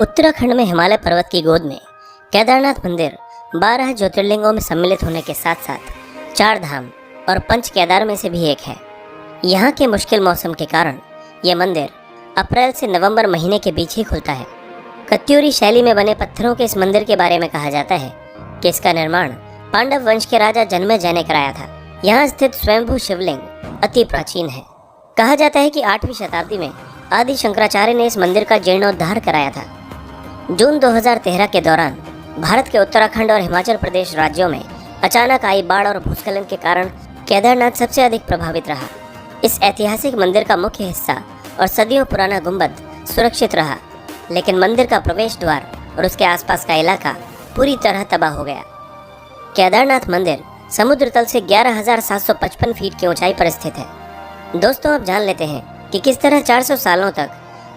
उत्तराखंड में हिमालय पर्वत की गोद में केदारनाथ मंदिर 12 ज्योतिर्लिंगों में सम्मिलित होने के साथ साथ 4 धाम और 5 केदार में से भी एक है। यहाँ के मुश्किल मौसम के कारण यह मंदिर अप्रैल से नवंबर महीने के बीच ही खुलता है। कत्यूरी शैली में बने पत्थरों के इस मंदिर के बारे में कहा जाता है कि इसका निर्माण पांडव वंश के राजा जन्मेजय ने कराया था। यहाँ स्थित स्वयंभू शिवलिंग अति प्राचीन है। कहा जाता है कि 8वीं शताब्दी में आदि शंकराचार्य ने इस मंदिर का जीर्णोद्धार कराया था। जून 2013 के दौरान भारत के उत्तराखंड और हिमाचल प्रदेश राज्यों में अचानक आई बाढ़ और भूस्खलन के कारण केदारनाथ सबसे अधिक प्रभावित रहा। इस ऐतिहासिक मंदिर का मुख्य हिस्सा और सदियों पुराना गुंबद सुरक्षित रहा, लेकिन मंदिर का प्रवेश द्वार और उसके आसपास का इलाका पूरी तरह तबाह हो गया। केदारनाथ मंदिर समुद्र तल से 11,755 फीट की ऊंचाई पर स्थित है। दोस्तों, अब जान लेते हैं कि किस तरह 400 सालों तक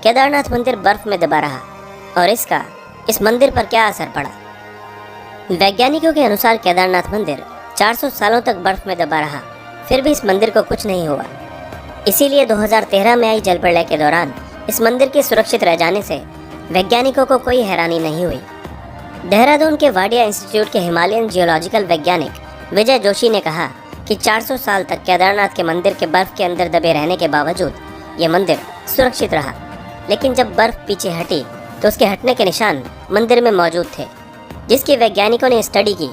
केदारनाथ मंदिर बर्फ में दबा रहा और इसका इस मंदिर पर क्या असर पड़ा। वैज्ञानिकों के अनुसार केदारनाथ मंदिर 400 सालों तक बर्फ में दबा रहा, फिर भी इस मंदिर को कुछ नहीं हुआ। इसीलिए 2013 में आई जल प्रलय के दौरान इस मंदिर के सुरक्षित रह जाने से वैज्ञानिकों को कोई हैरानी नहीं हुई। देहरादून के वाडिया इंस्टीट्यूट के हिमालयन जियोलॉजिकल वैज्ञानिक विजय जोशी ने कहा कि 400 साल तक केदारनाथ के मंदिर के बर्फ के अंदर दबे रहने के बावजूद यह मंदिर सुरक्षित रहा, लेकिन जब बर्फ पीछे हटी तो उसके हटने के निशान मंदिर में मौजूद थे, जिसकी वैज्ञानिकों ने स्टडी की।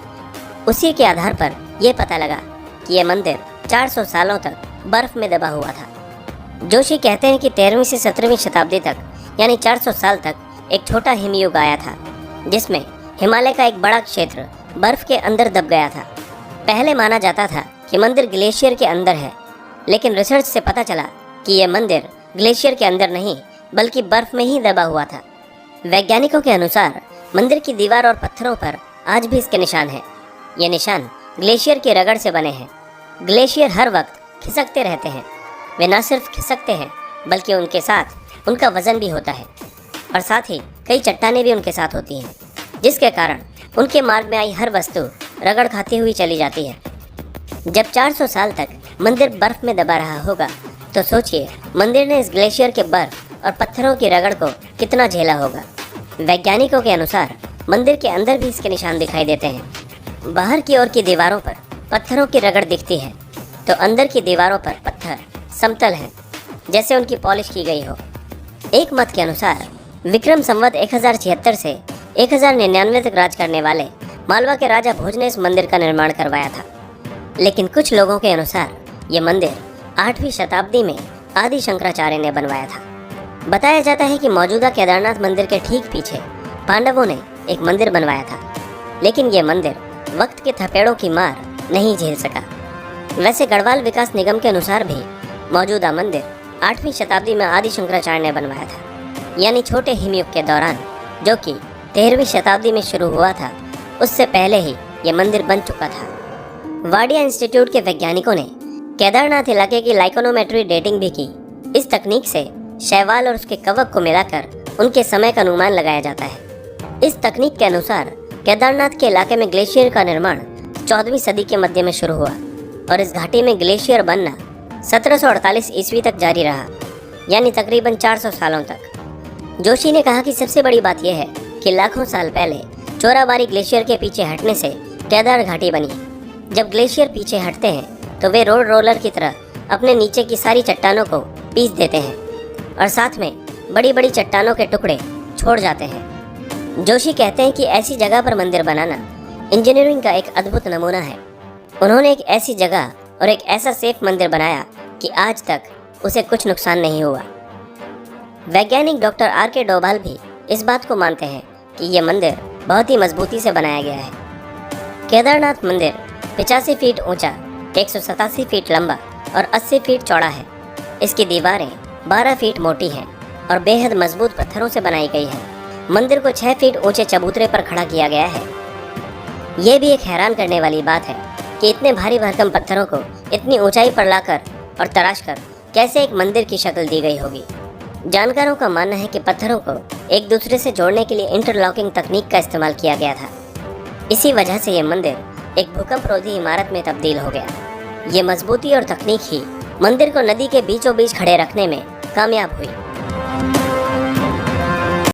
उसी के आधार पर यह पता लगा कि यह मंदिर 400 सालों तक बर्फ में दबा हुआ था। जोशी कहते हैं कि 13वीं से 17वीं शताब्दी तक यानी 400 साल तक एक छोटा हिमयुग आया था, जिसमें हिमालय का एक बड़ा क्षेत्र बर्फ के अंदर दब गया था। पहले माना जाता था कि मंदिर ग्लेशियर के अंदर है, लेकिन रिसर्च से पता चला कि यह मंदिर ग्लेशियर के अंदर नहीं बल्कि बर्फ में ही दबा हुआ था। वैज्ञानिकों के अनुसार मंदिर की दीवार और पत्थरों पर आज भी इसके निशान हैं। ये निशान ग्लेशियर की रगड़ से बने हैं। ग्लेशियर हर वक्त खिसकते रहते हैं। वे न सिर्फ खिसकते हैं बल्कि उनके साथ उनका वजन भी होता है और साथ ही कई चट्टानें भी उनके साथ होती हैं, जिसके कारण उनके मार्ग में आई हर वस्तु रगड़ खाती हुई चली जाती है। जब 400 साल तक मंदिर बर्फ में दबा रहा होगा तो सोचिए मंदिर ने इस ग्लेशियर के बर्फ और पत्थरों की रगड़ को कितना झेला होगा। वैज्ञानिकों के अनुसार मंदिर के अंदर भी इसके निशान दिखाई देते हैं। बाहर की ओर की दीवारों पर पत्थरों की रगड़ दिखती है, तो अंदर की दीवारों पर पत्थर समतल हैं, जैसे उनकी पॉलिश की गई हो। एक मत के अनुसार विक्रम संवत 1076 से 1099 तक राज करने वाले मालवा के राजा भोज ने इस मंदिर का निर्माण करवाया था, लेकिन कुछ लोगों के अनुसार ये मंदिर 8वीं शताब्दी में आदि शंकराचार्य ने बनवाया था। बताया जाता है कि मौजूदा केदारनाथ मंदिर के ठीक पीछे पांडवों ने एक मंदिर बनवाया था, लेकिन ये मंदिर वक्त के थपेड़ों की मार नहीं झेल सका। वैसे गढ़वाल विकास निगम के अनुसार भी मौजूदा मंदिर 8वीं शताब्दी में आदि शंकराचार्य ने बनवाया था, यानी छोटे हिमयुग के दौरान, जो कि 13वीं शताब्दी में शुरू हुआ था। उससे पहले ही ये मंदिर बन चुका था। वाडिया इंस्टीट्यूट के वैज्ञानिकों ने केदारनाथ इलाके की लाइकोनोमेट्री डेटिंग भी की। इस तकनीक से शैवाल और उसके कवक को मिलाकर उनके समय का अनुमान लगाया जाता है। इस तकनीक के अनुसार केदारनाथ के इलाके में ग्लेशियर का निर्माण 14वीं सदी के मध्य में शुरू हुआ और इस घाटी में ग्लेशियर बनना 1748 ईस्वी तक जारी रहा, यानी तकरीबन 400 सालों तक। जोशी ने कहा कि सबसे बड़ी बात यह है कि लाखों साल पहले चोराबारी ग्लेशियर के पीछे हटने से केदार घाटी बनी। जब ग्लेशियर पीछे हटते हैं तो वे रोड रोलर की तरह अपने नीचे की सारी चट्टानों को पीस देते हैं और साथ में बड़ी बड़ी चट्टानों के टुकड़े छोड़ जाते हैं। जोशी कहते हैं कि ऐसी जगह पर मंदिर बनाना इंजीनियरिंग का एक अद्भुत नमूना है। उन्होंने एक ऐसी जगह और एक ऐसा सेफ मंदिर बनाया कि आज तक उसे कुछ नुकसान नहीं हुआ। वैज्ञानिक डॉक्टर R.K. डोभाल भी इस बात को मानते हैं कि यह मंदिर बहुत ही मजबूती से बनाया गया है। केदारनाथ मंदिर 85 फीट ऊंचा, 187 फीट लंबा और 80 फीट चौड़ा है। इसकी दीवारें 12 फीट मोटी हैं और बेहद मजबूत पत्थरों से बनाई गई है। मंदिर को 6 फीट ऊंचे चबूतरे पर खड़ा किया गया है। यह भी एक हैरान करने वाली बात है कि इतने भारी भरकम पत्थरों को इतनी ऊंचाई पर लाकर और तराशकर कैसे एक मंदिर की शक्ल दी गई होगी। जानकारों का मानना है कि पत्थरों को एक दूसरे से जोड़ने के लिए इंटरलॉकिंग तकनीक का इस्तेमाल किया गया था। इसी वजह से यह मंदिर एक भूकंपरोधी इमारत में तब्दील हो गया। ये मजबूती और तकनीक ही मंदिर को नदी के बीचों बीच खड़े रखने में कामयाब हुई।